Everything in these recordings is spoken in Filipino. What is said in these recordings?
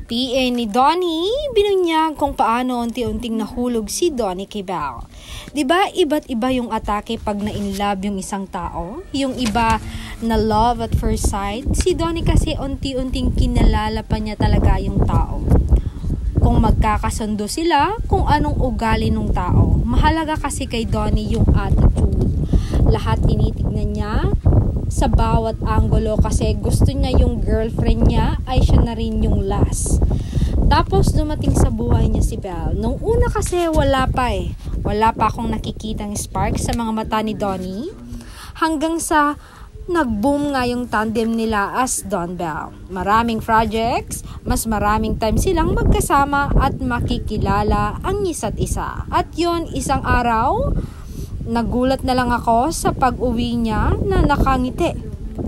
PA ni Donnie, binunyag kung paano unti-unting nahulog si Donnie kay Belle. Diba iba't iba yung atake pag na-inlove yung isang tao? Yung iba na love at first sight, si Donnie kasi unti-unting kinalala pa niya talaga yung tao. Kung magkakasundo sila, kung anong ugali ng tao. Mahalaga kasi kay Donnie yung attitude. Lahat tinitignan niya sa bawat anggulo kasi gusto niya yung girlfriend niya ay siya na rin yung last. Tapos dumating sa buhay niya si Belle. Nung una kasi wala pa Wala pa akong nakikitang spark sa mga mata ni Donnie. Hanggang sa nag-boom nga yung tandem nila as Don Belle. Maraming projects, mas maraming time silang magkasama at makikilala ang isa't isa. At yon, isang araw, nagulat na lang ako sa pag-uwi niya na nakangiti.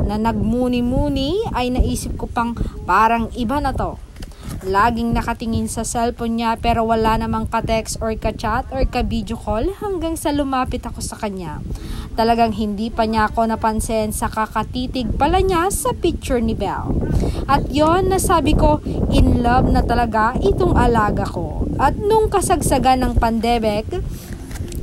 Na nagmuni-muni ay naisip ko pang parang iba na to. Laging nakatingin sa cellphone niya pero wala namang ka-text or ka-chat or ka-video call hanggang sa lumapit ako sa kanya. Talagang hindi pa niya ako napansin sa kakatitig pala niya sa picture ni Belle. At yon, nasabi ko, in love na talaga itong alaga ko. At nung kasagsagan ng pandemic,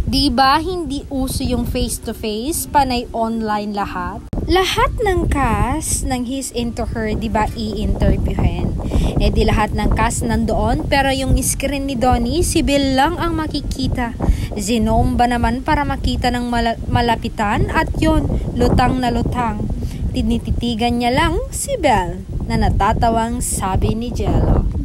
diba hindi uso yung face-to-face, panay online lahat? Lahat ng cast ng He's Into Her, diba i-interviewin? Di lahat ng cast nandoon, pero yung screen ni Donnie, si Belle lang ang makikita. Zinomba naman para makita ng malapitan at yon, lutang na lutang. Tinititigan niya lang si Belle na natatawang sabi ni Jello.